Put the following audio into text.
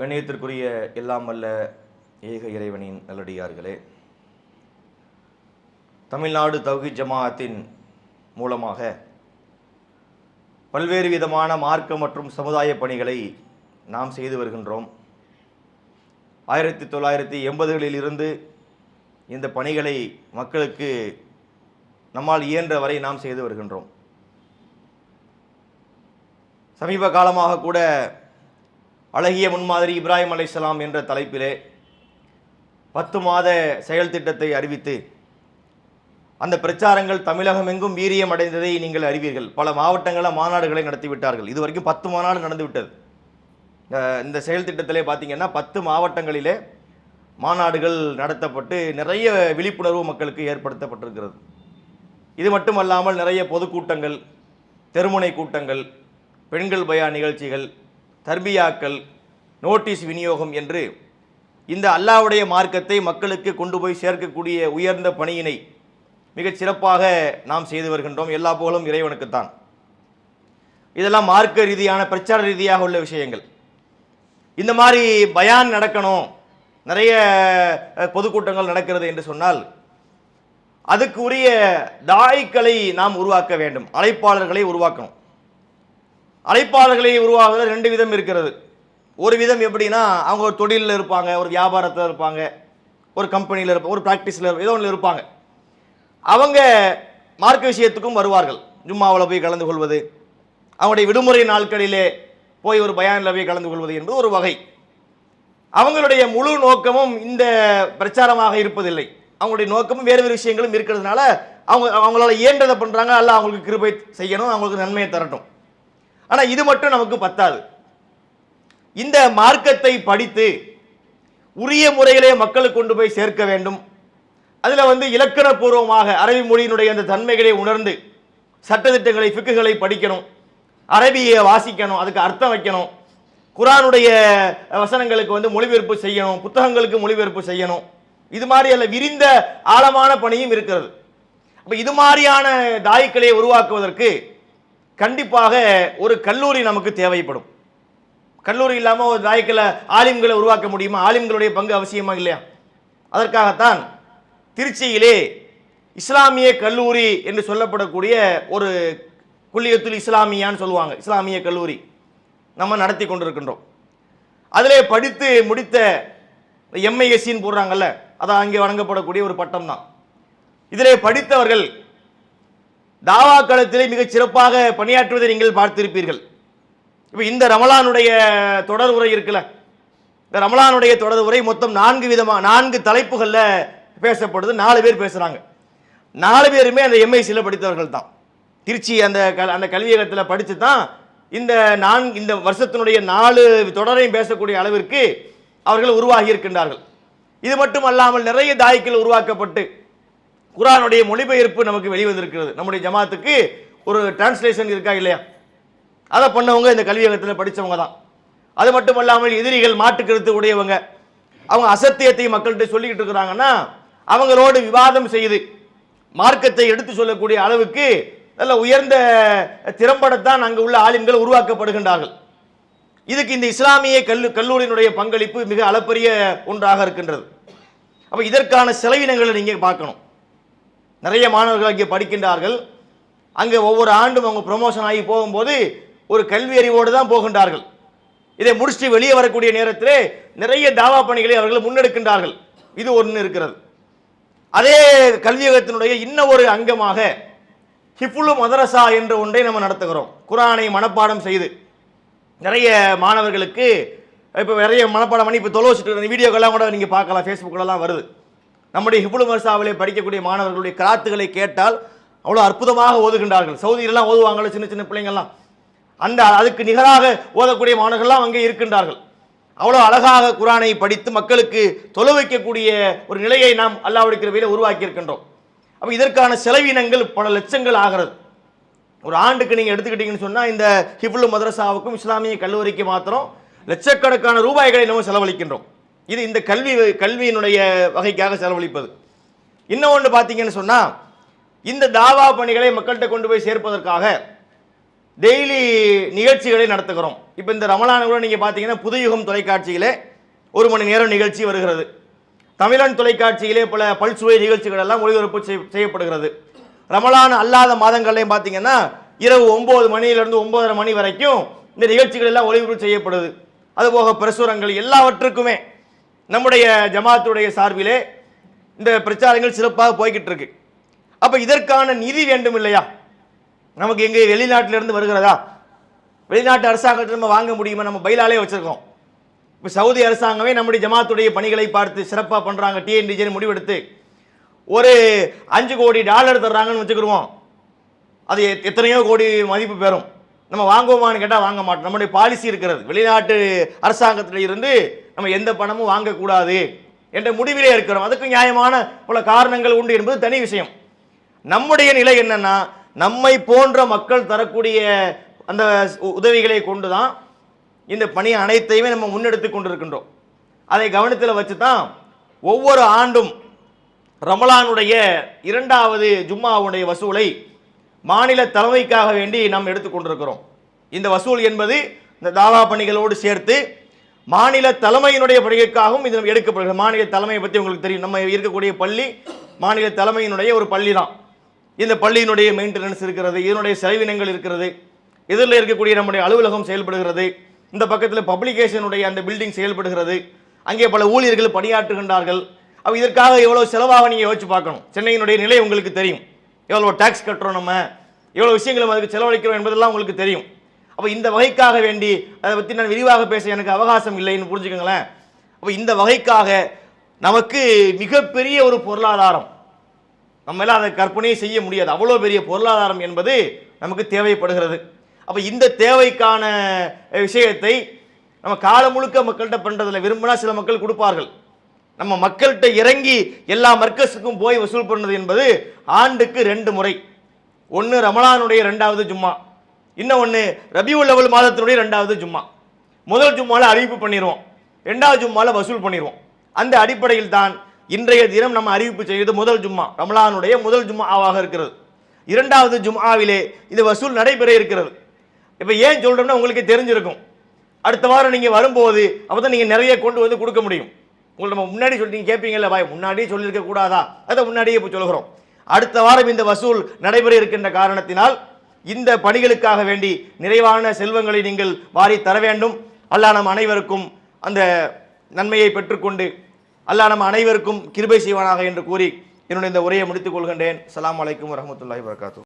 கண்ணியத்திற்குரிய எல்லாம் வல்ல ஏக இறைவனின் நல்லடியார்களே, தமிழ்நாடு தௌஹீத் ஜமாஅத்தின் மூலமாக பல்வேறு விதமான மார்க்க மற்றும் சமுதாய பணிகளை நாம் செய்து வருகின்றோம். 1980களில் இருந்து இந்த பணிகளை மக்களுக்கு நம்மால் இயன்ற வரை நாம் செய்து வருகின்றோம். சமீப காலமாக கூட அழகிய முன்மாதிரி இப்ராஹிம் அலைஹிஸ்ஸலாம் என்ற தலைப்பிலே 10 மாத செயல் திட்டத்தை அறிவித்து அந்த பிரச்சாரங்கள் தமிழகம் எங்கும் வீரியம் அடைந்ததை நீங்கள் அறிவீர்கள். பல மாவட்டங்களில் மாநாடுகளை நடத்திவிட்டார்கள். இதுவரைக்கும் 10 மாநாடு நடந்துவிட்டது. இந்த செயல் திட்டத்திலே பார்த்தீங்கன்னா 10 மாவட்டங்களிலே மாநாடுகள் நடத்தப்பட்டு நிறைய விழிப்புணர்வு மக்களுக்கு ஏற்படுத்தப்பட்டிருக்கிறது. இது மட்டுமல்லாமல் நிறைய பொதுக்கூட்டங்கள், தெருமுனை கூட்டங்கள், பெண்கள் பயான் நிகழ்ச்சிகள், தர்பியாக்கள், நோட்டீஸ் விநியோகம் என்று இந்த அல்லாஹ்வுடைய மார்க்கத்தை மக்களுக்கு கொண்டு போய் சேர்க்கக்கூடிய உயர்ந்த பணியினை மிகச் சிறப்பாக நாம் செய்து வருகின்றோம். எல்லா புகழும் இறைவனுக்குத்தான். இதெல்லாம் மார்க்க ரீதியான பிரச்சார ரீதியாக உள்ள விஷயங்கள். இந்த மாதிரி பயான் நடக்கணும், நிறைய பொதுக்கூட்டங்கள் நடக்கிறது என்று சொன்னால் அதுக்கு உரிய தாய்க்களை நாம் உருவாக்க வேண்டும். அழைப்பாளர்களை உருவாக்கணும். அழைப்பாளர்களை உருவாக்குவது 2 விதம் இருக்கிறது. ஒரு விதம் எப்படின்னா, அவங்க ஒரு தொழிலில் இருப்பாங்க, ஒரு வியாபாரத்தில் இருப்பாங்க, ஒரு கம்பெனியில் இருப்பாங்க, ஒரு ப்ராக்டிஸில் ஏதோ ஒன்று இருப்பாங்க. அவங்க மார்க்க விஷயத்துக்கும் வருவார்கள். ஜும்மாவில் போய் கலந்து கொள்வது, அவங்களுடைய விடுமுறை நாட்களிலே போய் ஒரு பயானில் போய் கலந்து கொள்வது என்பது ஒரு வகை. அவங்களுடைய முழு நோக்கமும் இந்த பிரச்சாரமாக இருப்பதில்லை. அவங்களுடைய நோக்கமும் வேறு வேறு விஷயங்களும் இருக்கிறதுனால அவங்களால இயன்றதை பண்ணுறாங்க. அல்ல அவங்களுக்கு கிருபை செய்யணும், அவங்களுக்கு நன்மையை தரட்டும். ஆனால் இது மட்டும் நமக்கு பத்தாது. இந்த மார்க்கத்தை படித்து உரிய முறையிலே மக்களுக்கு கொண்டு போய் சேர்க்க வேண்டும். அதில் இலக்கணபூர்வமாக அரபி மொழியினுடைய அந்த தன்மைகளை உணர்ந்து சட்டத்திட்டங்களை, ஃபிக்குகளை படிக்கணும், அரபியை வாசிக்கணும், அதுக்கு அர்த்தம் வைக்கணும், குர்ஆனுடைய வசனங்களுக்கு மொழிபெயர்ப்பு செய்யணும், புத்தகங்களுக்கு மொழிபெயர்ப்பு செய்யணும். இது மாதிரி அல்ல விரிந்த ஆழமான பணியும் இருக்கிறது. அப்போ இது மாதிரியான தாய்க்களை உருவாக்குவதற்கு கண்டிப்பாக ஒரு கல்லூரி நமக்கு தேவைப்படும். கல்லூரி இல்லாமல் ஒரு தாய்க்களை, ஆலிம்களை உருவாக்க முடியுமா? ஆலிம்களுடைய பங்கு அவசியமா இல்லையா? அதற்காகத்தான் திருச்சியிலே இஸ்லாமிய கல்லூரி என்று சொல்லப்படக்கூடிய ஒரு குல்லியத்துல் இஸ்லாமியான்னு சொல்லுவாங்க, இஸ்லாமிய கல்லூரி நம்ம நடத்தி கொண்டிருக்கின்றோம். அதிலே படித்து முடித்த எம்ஐஎஸ்சின்னு போடுறாங்கல்ல, அதான் அங்கே வழங்கப்படக்கூடிய ஒரு பட்டம் தான். இதிலே படித்தவர்கள் தாவா களத்திலே மிகச் சிறப்பாக பணியாற்றுவதை நீங்கள் பார்த்திருப்பீர்கள். இப்போ இந்த ரமலானுடைய தொடர் உரை இருக்குல்ல, இந்த ரமலானுடைய தொடர் உரை மொத்தம் 4 தலைப்புகளில் பேசப்படுது. 4 பேர் பேசுகிறாங்க. 4 பேருமே அந்த எம்ஐசியில் படித்தவர்கள் தான். திருச்சி அந்த கல்வியகத்தில் படித்து தான் இந்த வருஷத்தினுடைய 4 தொடரையும் பேசக்கூடிய அளவிற்கு அவர்கள் உருவாகி இருக்கின்றார்கள். இது மட்டும் அல்லாமல் நிறைய தாய்க்கள் உருவாக்கப்பட்டு குர்ஆனுடைய மொழிபெயர்ப்பு நமக்கு வெளிவந்திருக்கிறது. நம்முடைய ஜமாத்துக்கு ஒரு டிரான்ஸ்லேஷன் இருக்கா இல்லையா? அதை பண்ணவங்க இந்த கல்வியகத்தில் படித்தவங்க தான். அது மட்டும் அல்லாமல் எதிரிகள், மாற்று கருத்து உடையவங்க, அவங்க அசத்தியத்தை மக்கள்கிட்ட சொல்லிக்கிட்டு இருக்கிறாங்கன்னா அவங்களோடு விவாதம் செய்து மார்க்கத்தை எடுத்து சொல்லக்கூடிய அளவுக்கு நல்ல உயர்ந்த திறம்படத்தான் அங்கு உள்ள ஆலிம்கள் உருவாக்கப்படுகின்றார்கள். இதுக்கு இந்த இஸ்லாமிய கல்லூரியினுடைய பங்களிப்பு மிக அளப்பரிய ஒன்றாக இருக்கின்றது. அப்போ இதற்கான செலவினங்களை நீங்கள் பார்க்கணும். நிறைய மாணவர்கள் அங்கே படிக்கின்றார்கள். அங்கே ஒவ்வொரு ஆண்டும் அவங்க ப்ரொமோஷன் ஆகி போகும்போது ஒரு கல்வி அறிவோடு தான் போகின்றார்கள். இதை முடிச்சுட்டு வெளியே வரக்கூடிய நேரத்திலே நிறைய தாவா பணிகளை அவர்கள் முன்னெடுக்கின்றார்கள். இது ஒன்று இருக்கிறது. அதே கல்வியகத்தினுடைய இன்னும் ஒரு அங்கமாக ஹிஃபுல் மதரசா என்ற ஒன்றை நம்ம நடத்துகிறோம். குர்ஆனை மனப்பாடம் செய்து நிறைய மாணவர்களுக்கு இப்போ நிறைய மனப்பாடம் பண்ணி இப்போ தொலைச்சிட்டு வீடியோக்கெல்லாம் கூட நீங்கள் பார்க்கலாம், ஃபேஸ்புக்கிலலாம் வருது. நம்முடைய ஹிஃபுல் மதரசாவிலே படிக்கக்கூடிய மாணவர்களுடைய கிராத்துகளை கேட்டால் அவ்வளோ அற்புதமாக ஓதுகின்றார்கள். சவுதியிலலாம் ஓதுவாங்கள சின்ன சின்ன பிள்ளைங்கள்லாம், அதுக்கு நிகராக ஓதக்கூடிய மாணவர்கள்லாம் அங்கே இருக்கின்றார்கள். அவ்வளோ அழகாக குர்ஆனை படித்து மக்களுக்கு தொலை வைக்கக்கூடிய ஒரு நிலையை நாம் அல்லாஹ்வுடைய கிருபையிலே உருவாக்கி இருக்கின்றோம். அப்போ இதற்கான செலவினங்கள் பல லட்சங்கள் ஆகிறது. ஒரு ஆண்டுக்கு நீங்கள் எடுத்துக்கிட்டீங்கன்னு சொன்னால் இந்த ஹிஃபுல் மதரசாவுக்கும் இஸ்லாமிய கல்லூரிக்கு மாத்திரம் லட்சக்கணக்கான ரூபாய்களை நம்ம செலவழிக்கின்றோம். இது இந்த கல்வியினுடைய வகைக்காக செலவழிப்பது. இன்னொன்று பார்த்தீங்கன்னு சொன்னால் இந்த தாவா பணிகளை மக்கள்கிட்ட கொண்டு போய் சேர்ப்பதற்காக டெய்லி நிகழ்ச்சிகளை நடத்துகிறோம். இப்போ இந்த ரமலான் கூட நீங்கள் பார்த்தீங்கன்னா புதுயுகம் தொலைக்காட்சியிலே 1 மணி நேரம் நிகழ்ச்சி வருகிறது. தமிழன் தொலைக்காட்சியிலே பல பல்சுவை நிகழ்ச்சிகள் எல்லாம் ஒளிபரப்பு செய்யப்படுகிறது. ரமலான் அல்லாத மாதங்கள்லையும் பார்த்தீங்கன்னா இரவு 9 மணியிலிருந்து 9:30 மணி வரைக்கும் இந்த நிகழ்ச்சிகள் எல்லாம் ஒளிபரப்பு செய்யப்படுது. அதுபோக பிரசுரங்கள் எல்லாவற்றுக்குமே நம்முடைய ஜமாத்துடைய சார்பிலே இந்த பிரச்சாரங்கள் சிறப்பாக போய்கிட்டு இருக்கு. அப்ப இதற்கான நிதி வேண்டும் இல்லையா? நமக்கு எங்க வெளிநாட்டிலிருந்து வருகிறதா? வெளிநாட்டு அரசாங்கத்தை நம்ம வாங்க முடியுமா? நம்ம பைலாலே வச்சிருக்கோம். இப்போ சவுதி அரசாங்கமே நம்முடைய ஜமாத்துடைய பணிகளை பார்த்து சிறப்பாக பண்றாங்க. டிஎன்டிஜே முடிவெடுத்து ஒரு $5 கோடி தர்றாங்கன்னு வச்சுக்கிடுவோம். அது எத்தனையோ கோடி மதிப்பு பெறும். நம்ம வாங்குவோமான்னு கேட்டால் வாங்க மாட்டோம். நம்முடைய பாலிசி இருக்கிறது, வெளிநாட்டு அரசாங்கத்தில் இருந்து நம்ம எந்த பணமும் வாங்கக்கூடாது என்ற முடிவிலே இருக்கிறோம். அதுக்கு நியாயமான பல காரணங்கள் உண்டு என்பது தனி விஷயம். நம்முடைய நிலை என்னன்னா, நம்மை போன்ற மக்கள் தரக்கூடிய அந்த உதவிகளை கொண்டுதான் இந்த பணி அனைத்தையுமே நம்ம முன்னெடுத்து கொண்டிருக்கின்றோம். அதை கவனத்தில் வச்சு தான் ஒவ்வொரு ஆண்டும் ரமலானுடைய 2வது ஜும்மாவுடைய வசூலை மாநில தலைமைக்காக வேண்டி நாம் எடுத்துக்கொண்டிருக்கிறோம். இந்த வசூல் என்பது இந்த தாவா பணிகளோடு சேர்த்து மாநில தலைமையினுடைய பணிகளுக்காகவும் இது எடுக்கப்படுகிறது. மாநில தலைமையை பற்றி உங்களுக்கு தெரியும். நம்ம இருக்கக்கூடிய பள்ளி மாநில தலைமையினுடைய ஒரு பள்ளி தான். இந்த பள்ளியினுடைய மெயின்டெனன்ஸ் இருக்கிறது, இதனுடைய செலவினங்கள் இருக்கிறது, இதில் இருக்கக்கூடிய நம்முடைய அலுவலகம் செயல்படுகிறது, இந்த பக்கத்தில் பப்ளிகேஷனுடைய அந்த பில்டிங் செயல்படுகிறது, அங்கே பல ஊழியர்கள் பணியாற்றுகின்றார்கள். அப்போ இதற்காக எவ்வளோ செலவாக நீங்கள் யோசிச்சு பார்க்கணும். சென்னையினுடைய நிலை உங்களுக்கு தெரியும். எவ்வளோ டாக்ஸ் கட்டுறோம், நம்ம எவ்வளோ விஷயங்களும் அதுக்கு செலவழிக்கிறோம் என்பதெல்லாம் உங்களுக்கு தெரியும். அப்போ இந்த வகைக்காக வேண்டி அதை பற்றி நான் விரிவாக பேச எனக்கு அவகாசம் இல்லைன்னு புரிஞ்சுக்கோங்களேன். அப்போ இந்த வகைக்காக நமக்கு மிகப்பெரிய ஒரு பொருளாதாரம், நம்ம எல்லாம் அதை கற்பனையே செய்ய முடியாது. அவ்வளோ பெரிய பொருளாதாரம் என்பது நமக்கு தேவைப்படுகிறது. அப்போ இந்த தேவைக்கான விஷயத்தை நம்ம காலம் முழுக்க மக்கள்கிட்ட பண்ணுறதில்ல. விரும்பினா சில மக்கள் கொடுப்பார்கள். நம்ம மக்கள்கிட்ட இறங்கி எல்லா மர்க்கஸுக்கும் போய் வசூல் பண்ணது என்பது ஆண்டுக்கு 2 முறை. ஒன்று ரமலானுடைய 2வது ஜும்மா, இன்னொன்று ரபியுல் அவல் மாதத்தினுடைய 2வது ஜும்மா. முதல் ஜும்மாவில் அறிவிப்பு பண்ணிடுவோம், 2வது ஜும்மாவில் வசூல் பண்ணிடுவோம். அந்த அடிப்படையில் தான் இன்றைய தினம் நம்ம அறிவிப்பு செய்வது முதல் ஜும்மா, ரமலானுடைய முதல் ஜும்மாவாக இருக்கிறது. 2வது ஜும்மாவிலே இது வசூல் நடைபெற இருக்கிறது. இப்போ ஏன் சொல்றோம்னா உங்களுக்கு தெரிஞ்சிருக்கும். அடுத்த வாரம் நீங்கள் வரும்போது அப்போ தான் நீங்கள் நிறைய கொண்டு வந்து கொடுக்க முடியும். உங்களுக்கு நம்ம முன்னாடி சொல்லி நீங்கள் கேட்பீங்கல்ல, பாய் முன்னாடியே சொல்லியிருக்க கூடாதா? அதை முன்னாடியே இப்போ சொல்கிறோம். அடுத்த வாரம் இந்த வசூல் நடைபெற இருக்கின்ற காரணத்தினால் இந்த பணிகளுக்காக வேண்டி நிறைவான செல்வங்களை நீங்கள் வாரி தர வேண்டும். அல்லாஹ் நம் அனைவருக்கும் அந்த நன்மையை பெற்றுக்கொண்டு அல்லாஹ் நம் அனைவருக்கும் கிருபை செய்வானாக என்று கூறி என்னுடைய இந்த உரையை முடித்துக் கொள்கின்றேன். அஸ்ஸலாமு அலைக்கும் வரஹ்மத்துல்லாஹி வபரகாத்துஹு.